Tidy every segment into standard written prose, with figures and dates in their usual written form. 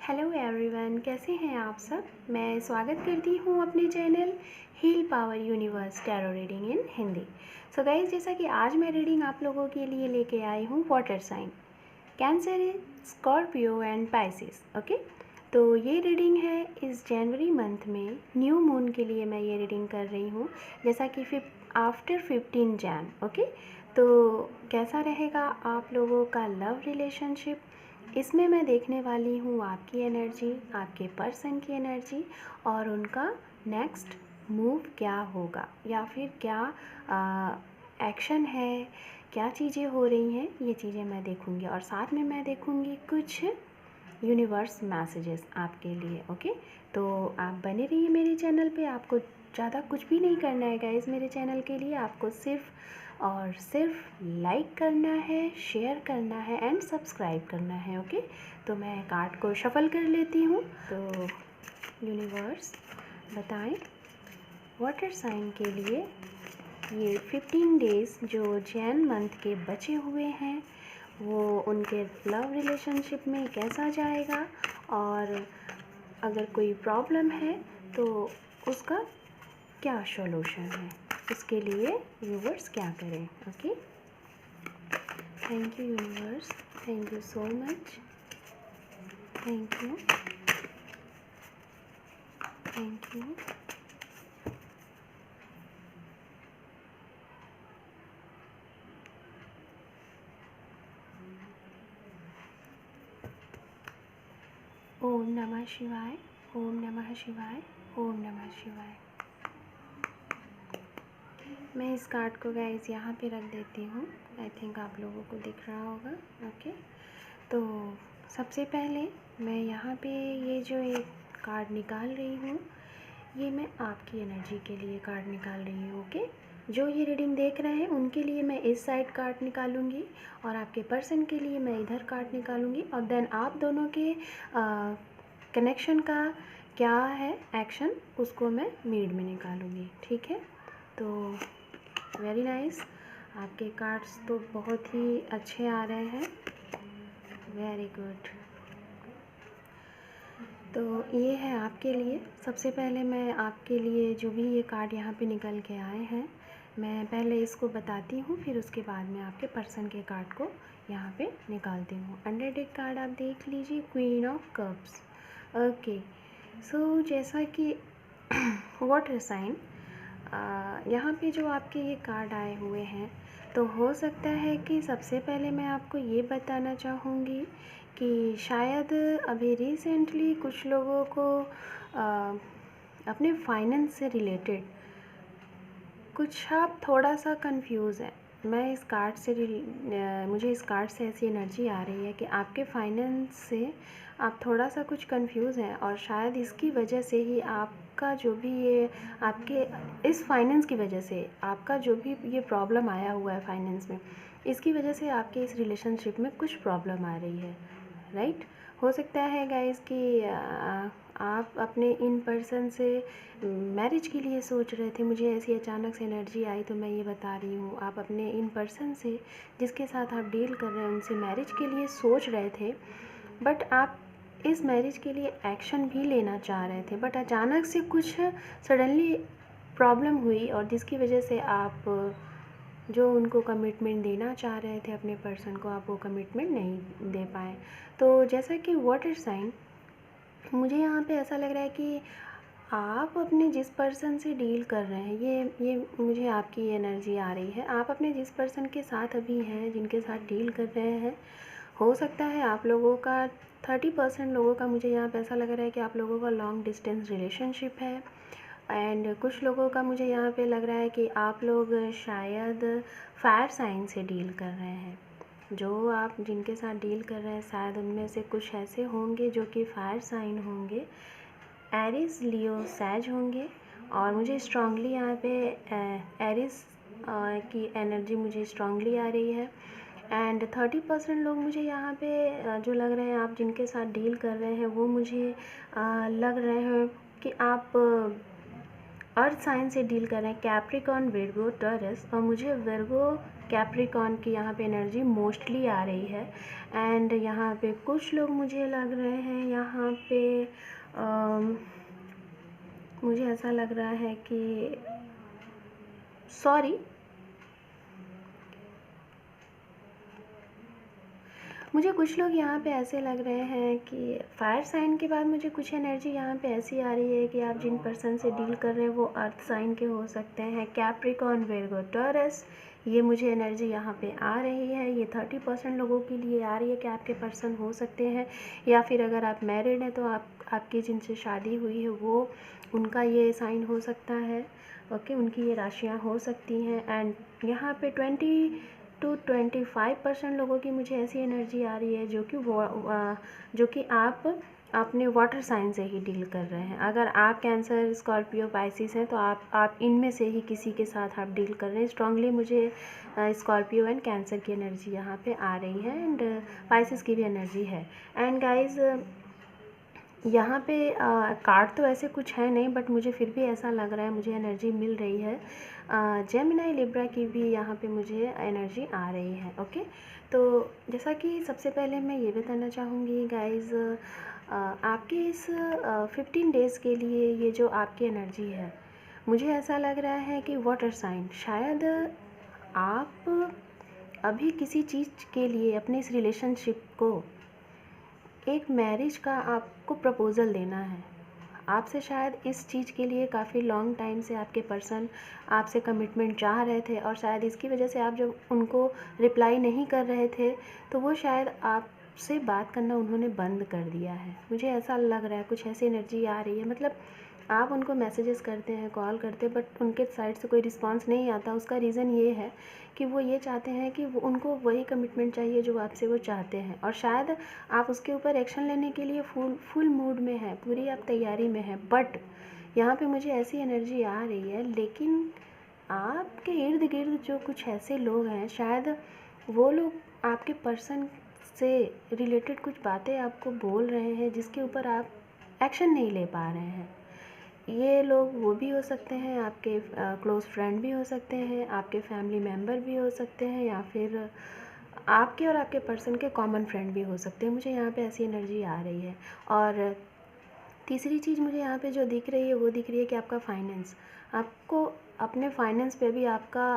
Hello everyone, कैसे हैं आप सब। मैं स्वागत करती हूँ अपने channel Heal Power Universe tarot reading in Hindi. So guys, जैसा कि आज मैं रीडिंग आप लोगों के लिए लेके आई हूँ water sign Cancer, Scorpio and Pisces. Okay, तो ये रीडिंग है इस जनवरी मंथ में न्यू मून के लिए मैं ये रीडिंग कर रही हूँ, जैसा कि आफ्टर 15 जैन। ओके, तो कैसा रहेगा आप लोगों का लव रिलेशनशिप, इसमें मैं देखने वाली हूँ आपकी एनर्जी, आपके पर्सन की एनर्जी और उनका नेक्स्ट मूव क्या होगा या फिर क्या एक्शन है, क्या चीज़ें हो रही हैं, ये चीज़ें मैं देखूँगी। और साथ में मैं देखूँगी कुछ यूनिवर्स मैसेजेस आपके लिए। ओके, तो आप बने रहिए मेरे चैनल पे। आपको ज़्यादा कुछ भी नहीं करना है गाइस मेरे चैनल के लिए, आपको सिर्फ और सिर्फ लाइक करना है, शेयर करना है एंड सब्सक्राइब करना है। ओके, तो मैं कार्ड को शफल कर लेती हूँ। तो यूनिवर्स बताएं वाटर साइन के लिए ये 15 डेज़ जो जैन मंथ के बचे हुए हैं वो उनके लव रिलेशनशिप में कैसा जाएगा, और अगर कोई प्रॉब्लम है तो उसका क्या सॉल्यूशन है, उसके लिए यूनिवर्स क्या करें। Okay, thank you universe, thank you so much, thank you, thank you. ओम नमः शिवाय, ओम नमः शिवाय, ओम नमः शिवाय। मैं इस कार्ड को गाइस यहाँ पे रख देती हूँ। आई थिंक आप लोगों को दिख रहा होगा। ओके, तो सबसे पहले मैं यहाँ पे ये जो एक कार्ड निकाल रही हूँ, ये मैं आपकी एनर्जी के लिए कार्ड निकाल रही हूँ। ओके, जो ये रीडिंग देख रहे हैं उनके लिए मैं इस साइड कार्ड निकालूंगी और आपके पर्सन के लिए मैं इधर कार्ड निकालूंगी, और देन आप दोनों के कनेक्शन का क्या है एक्शन, उसको मैं मीड में निकालूंगी। ठीक है, तो वेरी नाइस, आपके कार्ड्स तो बहुत ही अच्छे आ रहे हैं। Very good. तो ये है आपके लिए। सबसे पहले मैं आपके लिए जो भी ये कार्ड यहाँ पे निकल के आए हैं, मैं पहले इसको बताती हूँ, फिर उसके बाद में आपके पर्सन के कार्ड को यहाँ पे निकालती हूँ। अंडर डेक कार्ड आप देख लीजिए, क्वीन ऑफ कप्स। ओके, सो जैसा कि वाटर साइन, यहाँ पे जो आपके ये कार्ड आए हुए हैं, तो हो सकता है कि सबसे पहले मैं आपको ये बताना चाहूँगी कि शायद अभी रिसेंटली कुछ लोगों को अपने फाइनेंस से रिलेटेड कुछ आप थोड़ा सा कंफ्यूज हैं। मैं इस कार्ड से मुझे इस कार्ड से ऐसी एनर्जी आ रही है कि आपके फाइनेंस से आप थोड़ा सा कुछ कंफ्यूज हैं, और शायद इसकी वजह से ही आपका जो भी ये आपके इस फाइनेंस की वजह से आपका जो भी ये प्रॉब्लम आया हुआ है फाइनेंस में, इसकी वजह से आपके इस रिलेशनशिप में कुछ प्रॉब्लम आ रही है। राइट, हो सकता है गाइस कि आप अपने इन पर्सन से मैरिज के लिए सोच रहे थे। मुझे ऐसी अचानक से एनर्जी आई तो मैं ये बता रही हूँ, आप अपने इन पर्सन से जिसके साथ आप डील कर रहे हैं उनसे मैरिज के लिए सोच रहे थे, बट आप इस मैरिज के लिए एक्शन भी लेना चाह रहे थे, बट अचानक से कुछ सडनली प्रॉब्लम हुई और जिसकी वजह से आप जो उनको कमिटमेंट देना चाह रहे थे अपने पर्सन को, आप वो कमिटमेंट नहीं दे पाए। तो जैसा कि वाटर साइन, मुझे यहाँ पे ऐसा लग रहा है कि आप अपने जिस पर्सन से डील कर रहे हैं, ये मुझे आपकी एनर्जी आ रही है। आप अपने जिस पर्सन के साथ अभी हैं, जिनके साथ डील कर रहे हैं, हो सकता है आप लोगों का 30% लोगों का, मुझे यहाँ पे ऐसा लग रहा है कि आप लोगों का लॉन्ग डिस्टेंस रिलेशनशिप है। एंड कुछ लोगों का मुझे यहाँ पे लग रहा है कि आप लोग शायद फायर साइन से डील कर रहे हैं। जो आप जिनके साथ डील कर रहे हैं शायद उनमें से कुछ ऐसे होंगे जो कि फायर साइन होंगे, एरिस, लियो, सैज होंगे। और मुझे स्ट्रांगली यहाँ पे एरिस की एनर्जी मुझे स्ट्रांगली आ रही है। एंड 30% लोग मुझे यहाँ पे जो लग रहे हैं आप जिनके साथ डील कर रहे हैं, वो मुझे लग रहे हैं कि आप अर्थ साइन से डील कर रहे हैं, कैप्रिकॉर्न, विर्गो, टॉरस। और मुझे विर्गो कैप्रिकॉर्न की यहाँ पे एनर्जी मोस्टली आ रही है। एंड यहाँ पे कुछ लोग मुझे लग रहे हैं यहाँ पे मुझे ऐसा लग रहा है कि सॉरी, मुझे कुछ लोग यहाँ पे ऐसे लग रहे हैं कि फायर साइन के बाद मुझे कुछ एनर्जी यहाँ पे ऐसी आ रही है कि आप जिन पर्सन से डील कर रहे हैं वो अर्थ साइन के हो सकते हैं, कैप्रिकॉर्न, विर्गो, टॉरस, ये मुझे एनर्जी यहाँ पे आ रही है। ये 30% लोगों के लिए आ रही है कि आपके पर्सन हो सकते हैं, या फिर अगर आप मैरिड हैं तो आपकी जिनसे शादी हुई है वो उनका ये साइन हो सकता है। ओके, उनकी ये राशियाँ हो सकती हैं। एंड यहाँ पे 20 to 25% लोगों की मुझे ऐसी एनर्जी आ रही है जो कि आप अपने वाटर साइन से ही डील कर रहे हैं। अगर आप कैंसर, स्कॉर्पियो, पाइसिस हैं तो आप इनमें से ही किसी के साथ आप डील कर रहे हैं। स्ट्रांगली मुझे स्कॉर्पियो एंड कैंसर की एनर्जी यहाँ पे आ रही है, एंड पाइसिस की भी एनर्जी है। एंड गाइज यहाँ पे कार्ड तो ऐसे कुछ है नहीं, बट मुझे फिर भी ऐसा लग रहा है, मुझे एनर्जी मिल रही है। जेमिनी, लिब्रा की भी यहाँ पे मुझे एनर्जी आ रही है। ओके, तो जैसा कि सबसे पहले मैं ये बताना चाहूँगी गाइज़, आपके इस 15 डेज़ के लिए ये जो आपकी एनर्जी है, मुझे ऐसा लग रहा है कि वाटर साइन, शायद आप अभी किसी चीज़ के लिए अपने इस रिलेशनशिप को, एक मैरिज का आपको प्रपोज़ल देना है। आपसे शायद इस चीज़ के लिए काफ़ी लॉन्ग टाइम से आपके पर्सन आपसे कमिटमेंट चाह रहे थे, और शायद इसकी वजह से आप जब उनको रिप्लाई नहीं कर रहे थे तो वो शायद आपसे बात करना उन्होंने बंद कर दिया है। मुझे ऐसा लग रहा है, कुछ ऐसी एनर्जी आ रही है। मतलब आप उनको मैसेजेस करते हैं, कॉल करते हैं, बट उनके साइड से कोई रिस्पांस नहीं आता। उसका रीज़न ये है कि वो ये चाहते हैं कि उनको वही कमिटमेंट चाहिए जो आपसे वो चाहते हैं, और शायद आप उसके ऊपर एक्शन लेने के लिए फुल मूड में हैं, पूरी आप तैयारी में हैं। बट यहाँ पे मुझे ऐसी एनर्जी आ रही है, लेकिन आपके इर्द गिर्द जो कुछ ऐसे लोग हैं, शायद वो लोग आपके पर्सन से रिलेटेड कुछ बातें आपको बोल रहे हैं जिसके ऊपर आप एक्शन नहीं ले पा रहे हैं। ये लोग वो भी हो सकते हैं, आपके क्लोज़ फ्रेंड भी हो सकते हैं, आपके फैमिली मेम्बर भी हो सकते हैं, या फिर आपके और आपके पर्सन के कॉमन फ्रेंड भी हो सकते हैं। मुझे यहाँ पे ऐसी एनर्जी आ रही है। और तीसरी चीज़ मुझे यहाँ पे जो दिख रही है वो दिख रही है कि आपका फाइनेंस, आपको अपने फाइनेंस पे भी आपका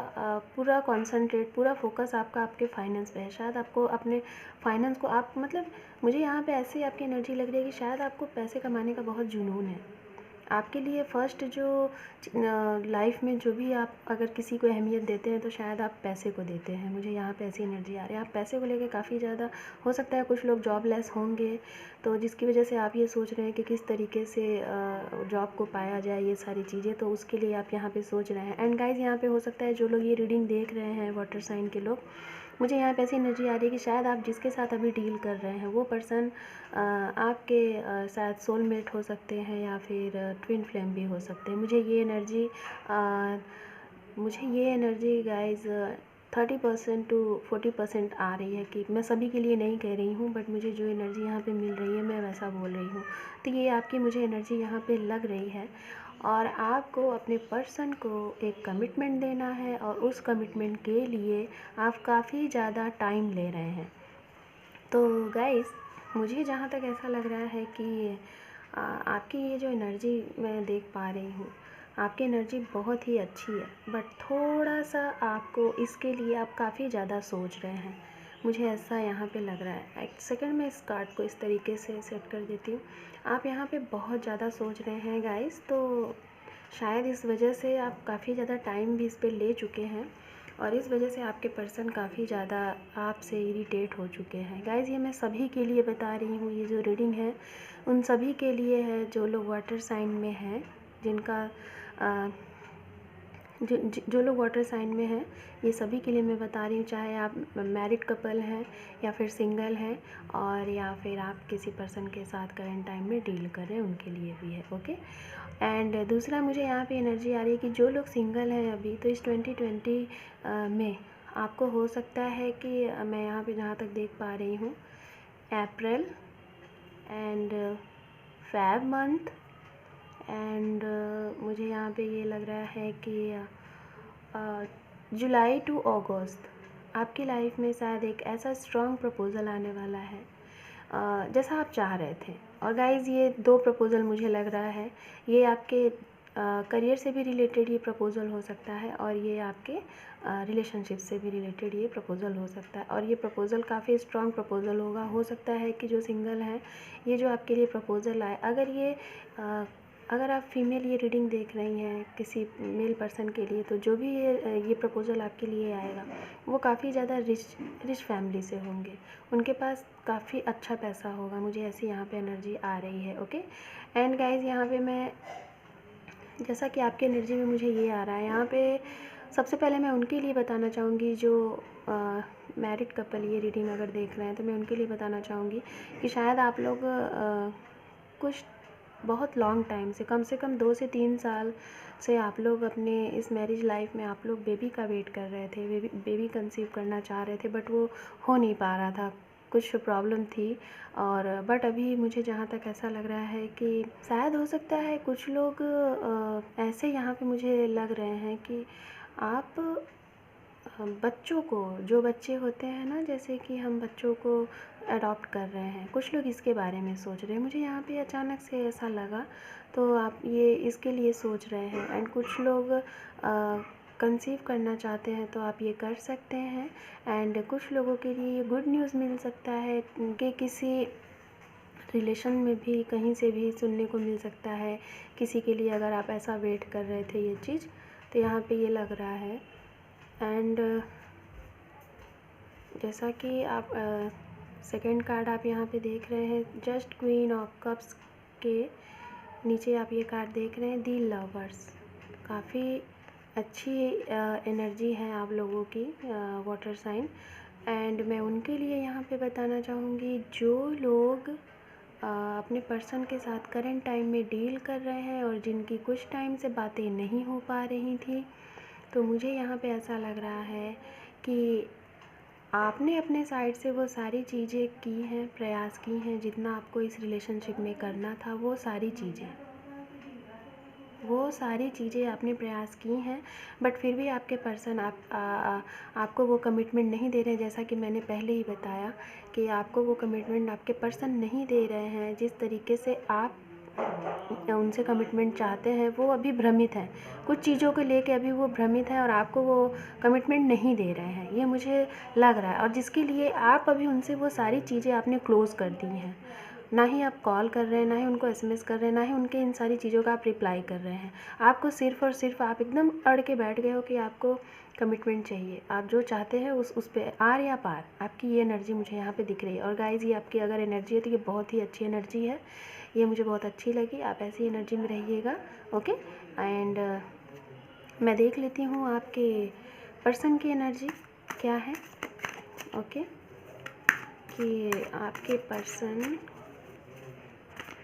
पूरा कॉन्सेंट्रेट, पूरा फोकस आपका आपके फाइनेंस पे है। शायद आपको अपने फाइनेंस को आप, मतलब मुझे यहाँ पे ऐसी आपकी एनर्जी लग रही है कि शायद आपको पैसे कमाने का बहुत जुनून है। आपके लिए फ़र्स्ट जो लाइफ में जो भी आप अगर किसी को अहमियत देते हैं तो शायद आप पैसे को देते हैं। मुझे यहाँ पे ऐसी एनर्जी आ रही है, आप पैसे को लेके काफ़ी ज़्यादा, हो सकता है कुछ लोग जॉबलेस होंगे, तो जिसकी वजह से आप ये सोच रहे हैं कि किस तरीके से जॉब को पाया जाए, ये सारी चीज़ें, तो उसके लिए आप यहाँ पे सोच रहे हैं। एंड गाइज़, यहाँ पे हो सकता है जो लोग ये रीडिंग देख रहे हैं, वाटर साइन के लोग, मुझे यहाँ पे ऐसी एनर्जी आ रही है कि शायद आप जिसके साथ अभी डील कर रहे हैं वो पर्सन आपके शायद सोलमेट हो सकते हैं, या फिर ट्विन फ्लेम भी हो सकते हैं। मुझे ये एनर्जी गाइज़ 30% to 40% आ रही है, कि मैं सभी के लिए नहीं कह रही हूँ, बट मुझे जो एनर्जी यहाँ पे मिल रही है मैं वैसा बोल रही हूँ। तो ये आपकी मुझे एनर्जी यहाँ पे लग रही है, और आपको अपने पर्सन को एक कमिटमेंट देना है, और उस कमिटमेंट के लिए आप काफ़ी ज़्यादा टाइम ले रहे हैं। तो गाइस, मुझे जहाँ तक ऐसा लग रहा है कि आपकी ये जो एनर्जी मैं देख पा रही हूँ, आपकी एनर्जी बहुत ही अच्छी है, बट थोड़ा सा आपको इसके लिए आप काफ़ी ज़्यादा सोच रहे हैं। मुझे ऐसा यहाँ पे लग रहा है। एक सेकंड में इस कार्ड को इस तरीके से सेट कर देती हूँ। आप यहाँ पे बहुत ज़्यादा सोच रहे हैं गाइस, तो शायद इस वजह से आप काफ़ी ज़्यादा टाइम भी इस पे ले चुके हैं, और इस वजह से आपके पर्सन काफ़ी ज़्यादा आपसे इरिटेट हो चुके हैं। गाइज़, ये मैं सभी के लिए बता रही हूँ, ये जो रीडिंग है उन सभी के लिए है जो लोग वाटर साइन में हैं, जिनका जो लोग वाटर साइन में हैं, ये सभी के लिए मैं बता रही हूँ। चाहे आप मैरिड कपल हैं या फिर सिंगल हैं, और या फिर आप किसी पर्सन के साथ करंट टाइम में डील कर रहे हैं, उनके लिए भी है। ओके, एंड दूसरा मुझे यहाँ पे एनर्जी आ रही है कि जो लोग सिंगल हैं अभी, तो इस 2020 में आपको हो सकता है कि मैं यहाँ पे जहाँ तक देख पा रही हूँ, अप्रैल एंड फेब मंथ, एंड मुझे यहाँ पे ये लग रहा है कि जुलाई टू अगस्त, आपकी लाइफ में शायद एक ऐसा स्ट्रॉन्ग प्रपोज़ल आने वाला है जैसा आप चाह रहे थे। और गाइज़ ये 2 प्रपोज़ल मुझे लग रहा है, ये आपके करियर से भी रिलेटेड ये प्रपोज़ल हो सकता है और ये आपके रिलेशनशिप से भी रिलेटेड ये प्रपोज़ल हो सकता है। और ये प्रपोज़ल काफ़ी स्ट्रॉन्ग प्रपोज़ल होगा। हो सकता है कि जो सिंगल हैं, ये जो आपके लिए प्रपोज़ल आए, अगर आप फीमेल ये रीडिंग देख रही हैं किसी मेल पर्सन के लिए, तो जो भी ये प्रपोज़ल आपके लिए आएगा वो काफ़ी ज़्यादा रिच फैमिली से होंगे। उनके पास काफ़ी अच्छा पैसा होगा, मुझे ऐसी यहाँ पे एनर्जी आ रही है। ओके एंड गाइज़ यहाँ पे मैं, जैसा कि आपकी एनर्जी में मुझे ये आ रहा है, यहाँ पे सबसे पहले मैं उनके लिए बताना चाहूँगी जो मैरिड कपल ये रीडिंग अगर देख रहे हैं, तो मैं उनके लिए बताना चाहूँगी कि शायद आप लोग कुछ बहुत लॉन्ग टाइम से कम 2 से 3 साल से आप लोग अपने इस मैरिज लाइफ में आप लोग बेबी का वेट कर रहे थे, बेबी कंसीव करना चाह रहे थे, बट वो हो नहीं पा रहा था, कुछ प्रॉब्लम थी। और बट अभी मुझे जहाँ तक ऐसा लग रहा है कि शायद हो सकता है कुछ लोग ऐसे यहाँ पे मुझे लग रहे हैं कि आप बच्चों को, जो बच्चे होते हैं ना, जैसे कि हम बच्चों को अडॉप्ट कर रहे हैं, कुछ लोग इसके बारे में सोच रहे हैं। मुझे यहाँ पे अचानक से ऐसा लगा, तो आप ये इसके लिए सोच रहे हैं। एंड कुछ लोग कंसीव करना चाहते हैं, तो आप ये कर सकते हैं। एंड कुछ लोगों के लिए ये गुड न्यूज़ मिल सकता है कि किसी रिलेशन में भी कहीं से भी सुनने को मिल सकता है किसी के लिए, अगर आप ऐसा वेट कर रहे थे ये चीज़, तो यहाँ पे ये लग रहा है। एंड जैसा कि आप सेकंड कार्ड आप यहाँ पे देख रहे हैं, जस्ट क्वीन ऑफ कप्स के नीचे आप ये कार्ड देख रहे हैं, दी लवर्स। काफ़ी अच्छी एनर्जी है आप लोगों की, वाटर साइन। एंड मैं उनके लिए यहाँ पे बताना चाहूँगी जो लोग अपने पर्सन के साथ करंट टाइम में डील कर रहे हैं और जिनकी कुछ टाइम से बातें नहीं हो पा रही थी, तो मुझे यहाँ पे ऐसा लग रहा है कि आपने अपने साइड से वो सारी चीज़ें की हैं, प्रयास की हैं, जितना आपको इस रिलेशनशिप में करना था, वो सारी चीज़ें आपने प्रयास की हैं। बट फिर भी आपके पर्सन आपको वो कमिटमेंट नहीं दे रहे हैं। जैसा कि मैंने पहले ही बताया कि आपको वो कमिटमेंट आपके पर्सन नहीं दे रहे हैं, जिस तरीके से आप उनसे कमिटमेंट चाहते हैं। वो अभी भ्रमित हैं, कुछ चीज़ों को लेके अभी वो भ्रमित हैं और आपको वो कमिटमेंट नहीं दे रहे हैं, ये मुझे लग रहा है। और जिसके लिए आप अभी उनसे वो सारी चीज़ें आपने क्लोज़ कर दी हैं, ना ही आप कॉल कर रहे हैं, ना ही उनको एसएमएस कर रहे हैं, ना ही उनके इन सारी चीज़ों का आप रिप्लाई कर रहे हैं। आपको सिर्फ़ और सिर्फ आप एकदम अड़ के बैठ गए हो कि आपको कमिटमेंट चाहिए, आप जो चाहते हैं उस पे आर या पार, आपकी ये एनर्जी मुझे यहाँ पे दिख रही है। और गाइज़ ये आपकी अगर एनर्जी है तो ये बहुत ही अच्छी एनर्जी है, ये मुझे बहुत अच्छी लगी। आप ऐसी एनर्जी में रहिएगा। ओके एंड मैं देख लेती हूँ आपके पर्सन की एनर्जी क्या है। ओके कि आपके पर्सन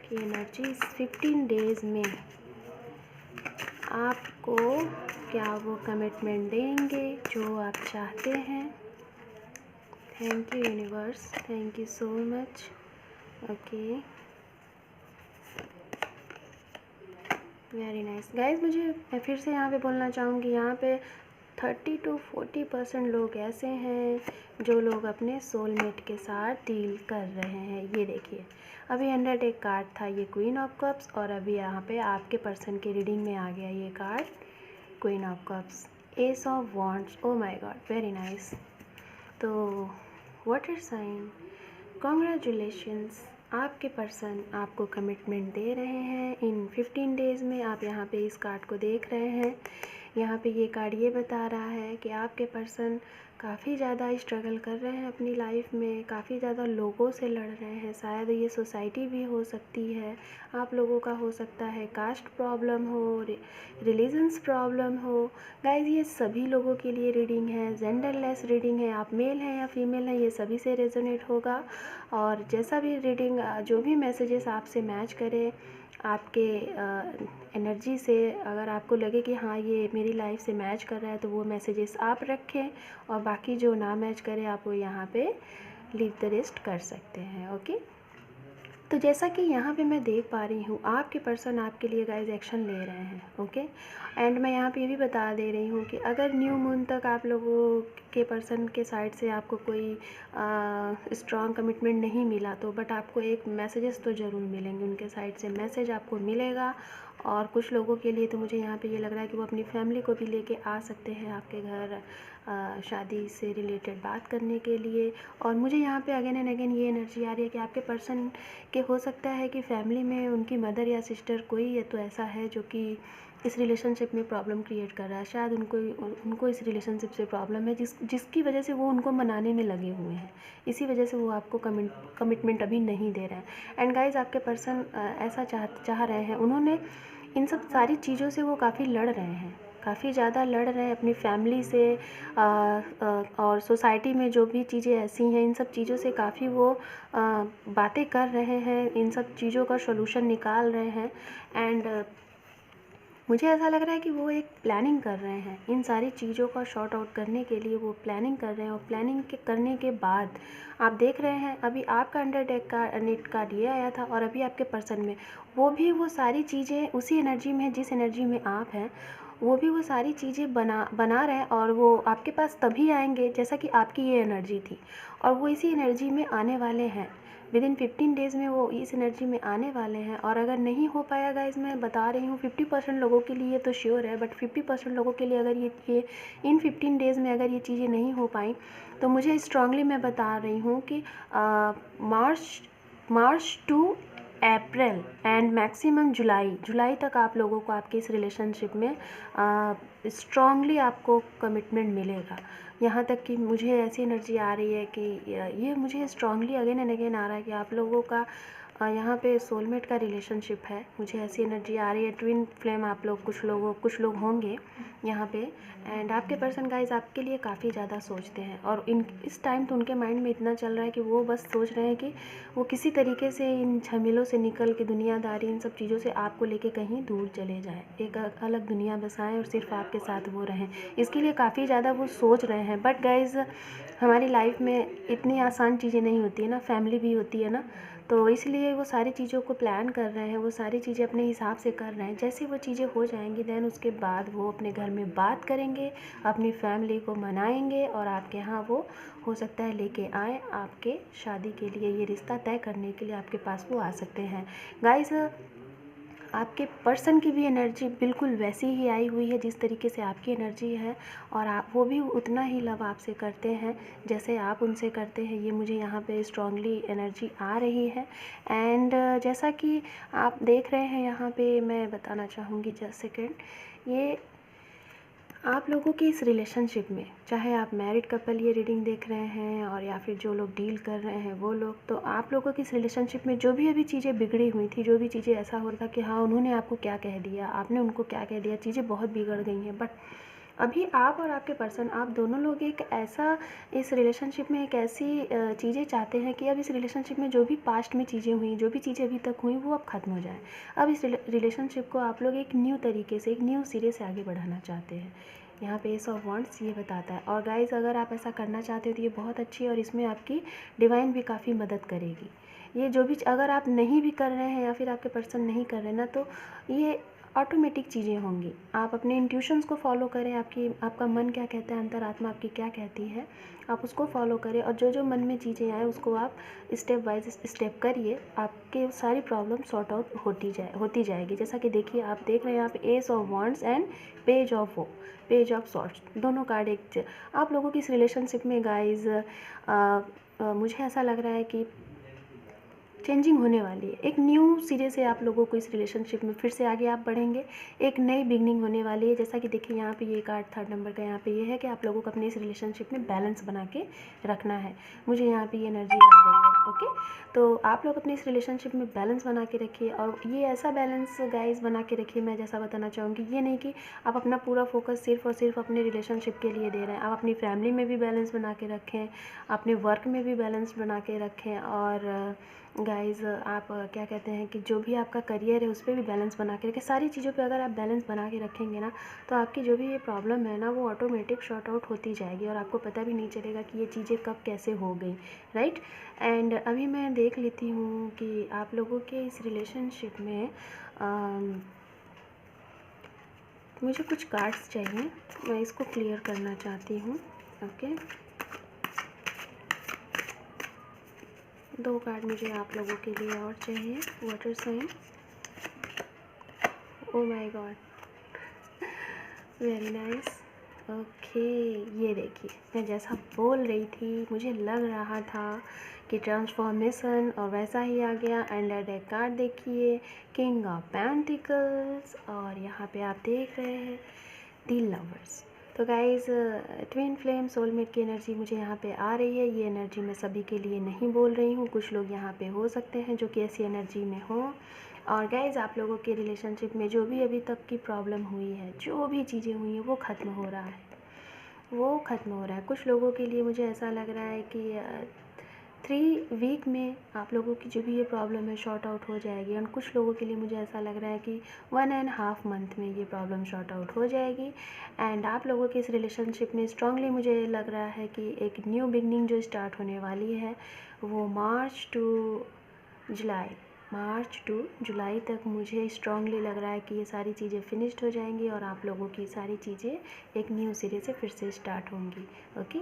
की एनर्जी 15 डेज़ में आपको क्या वो कमिटमेंट देंगे जो आप चाहते हैं। Thank you universe, thank you so much. Okay very nice guys. मैं फिर से यहाँ पे बोलना चाहूँगी, यहाँ पे 30 to 40% लोग ऐसे हैं जो लोग अपने सोलमेट के साथ डील कर रहे हैं। ये देखिए, अभी अंडर एक कार्ड था, ये क्वीन ऑफ कप्स, और अभी यहाँ पे आपके पर्सन की रीडिंग में आ गया ये card queen of cups, S of wands. O my god, very nice. तो वाटर साइन, कॉन्ग्रेचुलेशंस, आपके पर्सन आपको कमिटमेंट दे रहे हैं इन 15 डेज़ में। आप यहाँ पे इस कार्ड को देख रहे हैं, यहाँ पे ये कार्ड ये बता रहा है कि आपके पर्सन काफ़ी ज़्यादा स्ट्रगल कर रहे हैं अपनी लाइफ में, काफ़ी ज़्यादा लोगों से लड़ रहे हैं। शायद ये सोसाइटी भी हो सकती है, आप लोगों का हो सकता है कास्ट प्रॉब्लम हो, रिलीजन्स प्रॉब्लम हो। गाइज ये सभी लोगों के लिए रीडिंग है, जेंडरलेस रीडिंग है, आप मेल हैं या फीमेल हैं, ये सभी से रेजोनेट होगा। और जैसा भी रीडिंग, जो भी मैसेजेस आपसे मैच करे आपके एनर्जी से, अगर आपको लगे कि हाँ ये मेरी लाइफ से मैच कर रहा है, तो वो मैसेजेस आप रखें, और बाकी जो ना मैच करे आप वो यहाँ पे लीव द रेस्ट कर सकते हैं। ओके तो जैसा कि यहाँ पे मैं देख पा रही हूँ, आपके पर्सन आपके लिए गाइस एक्शन ले रहे हैं, ओके। एंड मैं यहाँ पे ये भी बता दे रही हूँ कि अगर न्यू मून तक आप लोगों के पर्सन के साइड से आपको कोई स्ट्रॉन्ग कमिटमेंट नहीं मिला, तो बट आपको एक मैसेजेस तो ज़रूर मिलेंगे, उनके साइड से मैसेज आपको मिलेगा। और कुछ लोगों के लिए तो मुझे यहाँ पे ये लग रहा है कि वो अपनी फैमिली को भी लेके आ सकते हैं आपके घर शादी से रिलेटेड बात करने के लिए। और मुझे यहाँ पे अगेन एंड अगेन ये एनर्जी आ रही है कि आपके पर्सन के हो सकता है कि फैमिली में उनकी मदर या सिस्टर कोई ये तो ऐसा है जो कि इस रिलेशनशिप में प्रॉब्लम क्रिएट कर रहा है। शायद उनको इस रिलेशनशिप से प्रॉब्लम है जिसकी वजह से वो उनको मनाने में लगे हुए हैं। इसी वजह से वो आपको कमिटमेंट अभी नहीं दे रहे हैं। एंड गाइज आपके पर्सन ऐसा चाह रहे हैं, उन्होंने इन सब सारी चीज़ों से वो काफ़ी लड़ रहे हैं, काफ़ी ज़्यादा लड़ रहे हैं अपनी फैमिली से और सोसाइटी में जो भी चीज़ें ऐसी हैं, इन सब चीज़ों से काफ़ी वो बातें कर रहे हैं, इन सब चीज़ों का सॉल्यूशन निकाल रहे हैं। एंड मुझे ऐसा लग रहा है कि वो एक प्लानिंग कर रहे हैं, इन सारी चीज़ों का शॉर्ट आउट करने के लिए वो प्लानिंग कर रहे हैं। और प्लानिंग करने के बाद आप देख रहे हैं अभी आपका अंडर डेक का नेट कार्ड ये आया था, और अभी आपके पर्सन में वो सारी चीज़ें उसी एनर्जी में है जिस एनर्जी में आप हैं, वो भी वो सारी चीज़ें बना रहे हैं। और वो आपके पास तभी आएंगे जैसा कि आपकी ये एनर्जी थी, और वो इसी एनर्जी में आने वाले हैं। विदिन 15 डेज़ में वो इस एनर्जी में आने वाले हैं। और अगर नहीं हो पाया गाइस, मैं बता रही हूँ 50% लोगों के लिए तो श्योर है, बट 50% लोगों के लिए अगर ये इन 15 डेज़ में अगर ये चीज़ें नहीं हो पाई, तो मुझे स्ट्रांगली मैं बता रही हूँ कि March to April and maximum July तक आप लोगों को आपके इस रिलेशनशिप में स्ट्रांगली आपको कमिटमेंट मिलेगा। यहाँ तक कि मुझे ऐसी एनर्जी आ रही है कि ये मुझे स्ट्रांगली अगेन एंड अगेन आ रहा है कि आप लोगों का यहाँ पे सोलमेट का रिलेशनशिप है। मुझे ऐसी एनर्जी आ रही है, ट्विन फ्लेम आप लोग कुछ लोग होंगे यहाँ पे। एंड आपके पर्सन गाइज आपके लिए काफ़ी ज़्यादा सोचते हैं, और इस टाइम तो उनके माइंड में इतना चल रहा है कि वो बस सोच रहे हैं कि वो किसी तरीके से इन झमेलों से निकल के, दुनियादारी इन सब चीज़ों से आपको लेके कहीं दूर चले जाएं, एक अलग दुनिया बसाएं और सिर्फ आपके साथ वो रहें। इसके लिए काफ़ी ज़्यादा वो सोच रहे हैं। बट गाइज हमारी लाइफ में इतनी आसान चीज़ें नहीं होती है ना, फैमिली भी होती है ना, तो इसलिए वो सारी चीज़ों को प्लान कर रहे हैं, वो सारी चीज़ें अपने हिसाब से कर रहे हैं। जैसे वो चीज़ें हो जाएंगी देन उसके बाद वो अपने घर में बात करेंगे, अपनी फैमिली को मनाएंगे, और आपके यहाँ वो हो सकता है लेके आए आपके शादी के लिए, ये रिश्ता तय करने के लिए आपके पास वो आ सकते हैं। गाइस आपके पर्सन की भी एनर्जी बिल्कुल वैसी ही आई हुई है जिस तरीके से आपकी एनर्जी है, और वो भी उतना ही लव आपसे करते हैं जैसे आप उनसे करते हैं। ये मुझे यहाँ पे स्ट्रांगली एनर्जी आ रही है। एंड जैसा कि आप देख रहे हैं यहाँ पे, मैं बताना चाहूँगी जस्ट सेकेंड, ये आप लोगों के इस रिलेशनशिप में, चाहे आप मैरिड कपल ये रीडिंग देख रहे हैं और या फिर जो लोग डील कर रहे हैं वो लोग, तो आप लोगों की इस रिलेशनशिप में जो भी अभी चीज़ें बिगड़ी हुई थी, जो भी चीज़ें ऐसा हो रहा था कि हाँ उन्होंने आपको क्या कह दिया, आपने उनको क्या कह दिया, चीज़ें बहुत बिगड़ गई हैं। बट अभी आप और आपके पर्सन, आप दोनों लोग एक ऐसा इस रिलेशनशिप में एक ऐसी चीज़ें चाहते हैं कि अब इस रिलेशनशिप में जो भी पास्ट में चीज़ें हुई, जो भी चीज़ें अभी तक हुई, वो अब ख़त्म हो जाए। अब इस रिलेशनशिप को आप लोग एक न्यू तरीके से, एक न्यू सिरे से आगे बढ़ाना चाहते हैं। यहाँ पे एस ऑफ वांड्स ये बताता है। और गाइज़ अगर आप ऐसा करना चाहते हो तो ये बहुत अच्छी है, और इसमें आपकी डिवाइन भी काफ़ी मदद करेगी। ये जो भी अगर आप नहीं भी कर रहे हैं या फिर आपके पर्सन नहीं कर रहे ना, तो ये ऑटोमेटिक चीज़ें होंगी। आप अपने इंट्यूशंस को फॉलो करें, आपका मन क्या कहता है, अंतरात्मा आपकी क्या कहती है, आप उसको फॉलो करें, और जो जो मन में चीज़ें आए उसको आप स्टेप बाय स्टेप करिए, आपके सारी प्रॉब्लम सॉर्ट आउट होती जाएगी। जैसा कि देखिए, आप देख रहे हैं यहाँ पे ace of wands and page of swords, दोनों कार्ड एक आप लोगों की इस रिलेशनशिप में गाइज मुझे ऐसा लग रहा है कि चेंजिंग होने वाली है। एक न्यू सिरे से आप लोगों को इस रिलेशनशिप में फिर से आगे आप बढ़ेंगे, एक नई बिगनिंग होने वाली है। जैसा कि देखिए यहाँ पे ये कार्ड 3rd नंबर का यहाँ पे ये है कि आप लोगों को अपने इस रिलेशनशिप में बैलेंस बना के रखना है। मुझे यहाँ पे ये एनर्जी आ रही है, ओके। तो आप लोग अपने इस रिलेशनशिप में बैलेंस बना के रखिए, और ये ऐसा बैलेंस गाइज बना के रखिए, मैं जैसा बताना चाहूँगी, ये नहीं कि आप अपना पूरा फोकस सिर्फ और सिर्फ अपने रिलेशनशिप के लिए दे रहे हैं। आप अपनी फैमिली में भी बैलेंस बना के रखें, अपने वर्क में भी बैलेंस बना के रखें, और गाइज़ आप क्या कहते हैं कि जो भी आपका करियर है उस पर भी बैलेंस बना के रखें। सारी चीज़ों पे अगर आप बैलेंस बना के रखेंगे ना, तो आपकी जो भी ये प्रॉब्लम है ना, वो ऑटोमेटिक शॉर्ट आउट होती जाएगी और आपको पता भी नहीं चलेगा कि ये चीज़ें कब कैसे हो गई, राइट। एंड अभी मैं देख लेती हूँ कि आप लोगों के इस रिलेशनशिप में मुझे कुछ कार्ड्स चाहिए, मैं इसको क्लियर करना चाहती हूँ। ओके, 2 कार्ड मुझे आप लोगों के लिए और चाहिए। Water sign, oh my god, very nice. Okay, ये देखिए, मैं जैसा बोल रही थी, मुझे लग रहा था कि ट्रांसफॉर्मेशन, और वैसा ही आ गया। एंड डेक कार्ड देखिए, किंग ऑफ पेंटिकल्स, और यहाँ पे आप देख रहे हैं दी लवर्स। तो गाइज़, ट्विन फ्लेम सोलमेट की एनर्जी मुझे यहाँ पे आ रही है। ये एनर्जी मैं सभी के लिए नहीं बोल रही हूँ, कुछ लोग यहाँ पे हो सकते हैं जो कि ऐसी एनर्जी में हो। और गाइज़, आप लोगों के रिलेशनशिप में जो भी अभी तक की प्रॉब्लम हुई है, जो भी चीज़ें हुई हैं, वो ख़त्म हो रहा है, वो ख़त्म हो रहा है। कुछ लोगों के लिए मुझे ऐसा लग रहा है कि 3 वीक में आप लोगों की जो भी ये प्रॉब्लम है शॉर्ट आउट हो जाएगी। और कुछ लोगों के लिए मुझे ऐसा लग रहा है कि 1.5 मंथ में ये प्रॉब्लम शॉर्ट आउट हो जाएगी। एंड आप लोगों के इस रिलेशनशिप में स्ट्रांगली मुझे लग रहा है कि एक न्यू बिगनिंग जो स्टार्ट होने वाली है, वो मार्च टू जुलाई तक मुझे स्ट्रांगली लग रहा है कि ये सारी चीज़ें फिनिश्ड हो जाएंगी और आप लोगों की सारी चीज़ें एक न्यू सिरे से फिर से स्टार्ट होंगी। ओके,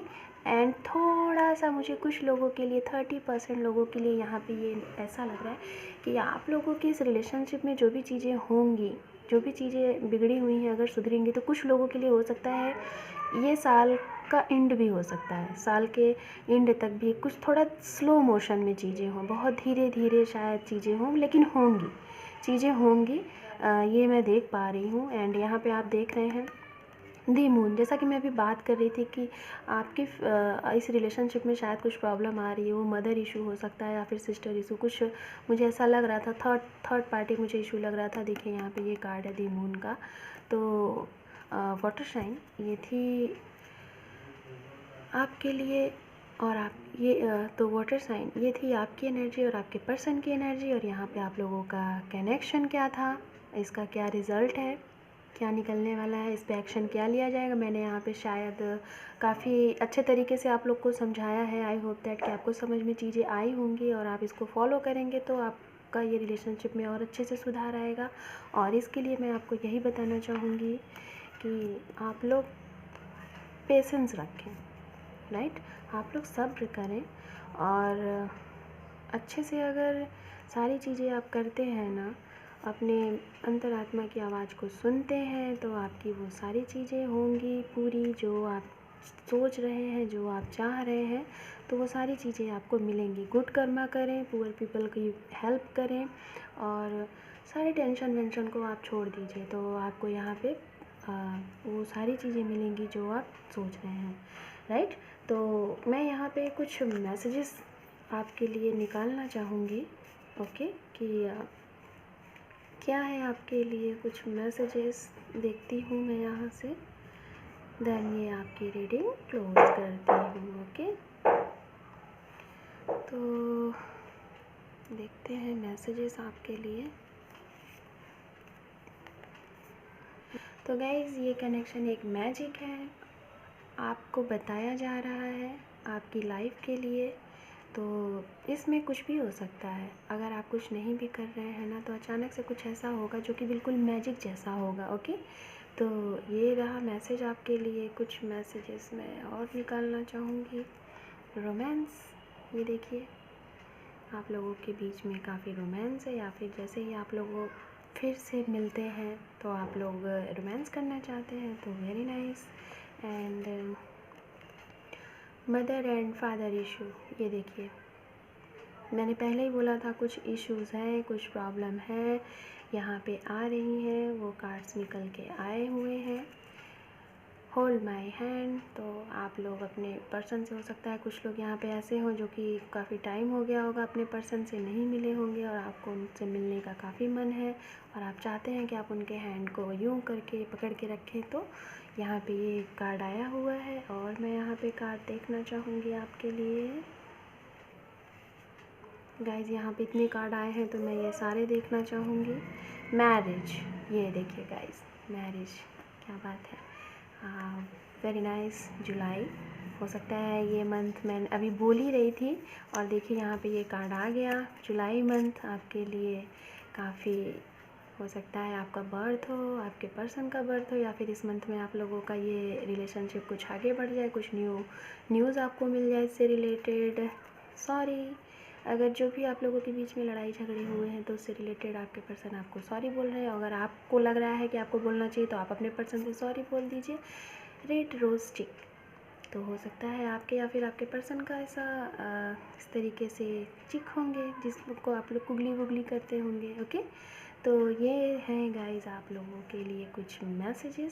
एंड थोड़ा सा मुझे कुछ लोगों के लिए 30% लोगों के लिए यहाँ पे ये ऐसा लग रहा है कि आप लोगों की इस रिलेशनशिप में जो भी चीज़ें होंगी, जो भी चीज़ें बिगड़ी हुई हैं, अगर सुधरेंगी तो कुछ लोगों के लिए हो सकता है ये साल का एंड भी हो सकता है। साल के एंड तक भी कुछ थोड़ा स्लो मोशन में चीज़ें हों, बहुत धीरे धीरे शायद चीज़ें हों, लेकिन होंगी, चीज़ें होंगी। ये मैं देख पा रही हूँ। एंड यहाँ पे आप देख रहे हैं दी मून, जैसा कि मैं अभी बात कर रही थी कि आपकी इस रिलेशनशिप में शायद कुछ प्रॉब्लम आ रही है, वो मदर इशू हो सकता है या फिर सिस्टर इशू, कुछ मुझे ऐसा लग रहा था, थर्ड पार्टी मुझे इशू लग रहा था। देखिए यहाँ पे ये कार्ड है दी मून का। तो वाटर साइन ये थी आपके लिए, और आप ये तो वाटर साइन ये थी आपकी एनर्जी और आपके पर्सन की एनर्जी। और यहाँ पे आप लोगों का कनेक्शन क्या था, इसका क्या रिज़ल्ट है, क्या निकलने वाला है, इस पे एक्शन क्या लिया जाएगा। मैंने यहाँ पे शायद काफ़ी अच्छे तरीके से आप लोग को समझाया है। आई होप दैट कि आपको समझ में चीज़ें आई होंगी और आप इसको फॉलो करेंगे तो आपका ये रिलेशनशिप में और अच्छे से सुधार आएगा। और इसके लिए मैं आपको यही बताना चाहूँगी कि आप लोग पेशेंस रखें, राइट, आप लोग सब्र करें। और अच्छे से अगर सारी चीज़ें आप करते हैं ना, अपने अंतरात्मा की आवाज़ को सुनते हैं, तो आपकी वो सारी चीज़ें होंगी पूरी, जो आप सोच रहे हैं, जो आप चाह रहे हैं, तो वो सारी चीज़ें आपको मिलेंगी। गुड कर्मा करें, पुअर पीपल की हेल्प करें, और सारी टेंशन वेंशन को आप छोड़ दीजिए, तो आपको यहाँ पे वो सारी चीज़ें मिलेंगी जो आप सोच रहे हैं, राइट। तो मैं यहाँ पे कुछ मैसेजेस आपके लिए निकालना चाहूँगी, ओके, कि क्या है आपके लिए कुछ मैसेजेस। देखती हूँ मैं यहाँ से, देन ये आपकी रीडिंग क्लोज करती हूँ। ओके, तो देखते हैं मैसेजेस आपके लिए। तो गाइज़, ये कनेक्शन एक मैजिक है, आपको बताया जा रहा है आपकी लाइफ के लिए। तो इसमें कुछ भी हो सकता है, अगर आप कुछ नहीं भी कर रहे हैं ना, तो अचानक से कुछ ऐसा होगा जो कि बिल्कुल मैजिक जैसा होगा। ओके, तो ये रहा मैसेज आपके लिए। कुछ मैसेजेस मैं और निकालना चाहूँगी। रोमांस, ये देखिए, आप लोगों के बीच में काफ़ी रोमांस है, या फिर जैसे ही आप लोग फिर से मिलते हैं तो आप लोग रोमांस करना चाहते हैं, तो very nice. And mother and father issue, ये देखिए, मैंने पहले ही बोला था कुछ इश्यूज़ हैं, कुछ प्रॉब्लम है, यहाँ पे आ रही हैं, वो कार्ड्स निकल के आए हुए हैं। होल्ड माई हैंड, तो आप लोग अपने पर्सन से, हो सकता है कुछ लोग यहाँ पे ऐसे हों जो कि काफ़ी टाइम हो गया होगा अपने पर्सन से नहीं मिले होंगे, और आपको उनसे मिलने का काफ़ी मन है, और आप चाहते हैं कि आप उनके हैंड को यूं करके पकड़ के रखें। तो यहाँ पे ये कार्ड आया हुआ है, और मैं यहाँ पे कार्ड देखना चाहूँगी आपके लिए। गाइज़ यहाँ पे इतने कार्ड आए हैं तो मैं ये सारे देखना चाहूँगी। मैरिज, ये देखिए गाइज़, मैरिज, क्या बात है। Very nice. जुलाई, हो सकता है ये मंथ मैं अभी बोल ही रही थी और देखिए यहाँ पे ये कार्ड आ गया। जुलाई मंथ आपके लिए काफ़ी, हो सकता है आपका बर्थ हो, आपके पर्सन का बर्थ हो, या फिर इस मंथ में आप लोगों का ये रिलेशनशिप कुछ आगे बढ़ जाए, कुछ न्यूज़ आपको मिल जाए इससे रिलेटेड। सॉरी, अगर जो भी आप लोगों के बीच में लड़ाई झगड़े हुए हैं तो उससे रिलेटेड आपके पर्सन आपको सॉरी बोल रहे हैं। अगर आपको लग रहा है कि आपको बोलना चाहिए तो आप अपने पर्सन से सॉरी बोल दीजिए। रेड रोज स्टिक, तो हो सकता है आपके या फिर आपके पर्सन का ऐसा इस तरीके से चिक होंगे जिसको आप लोग कुगली वुगली करते होंगे। ओके, तो ये हैं गाइस आप लोगों के लिए कुछ मैसेजेस।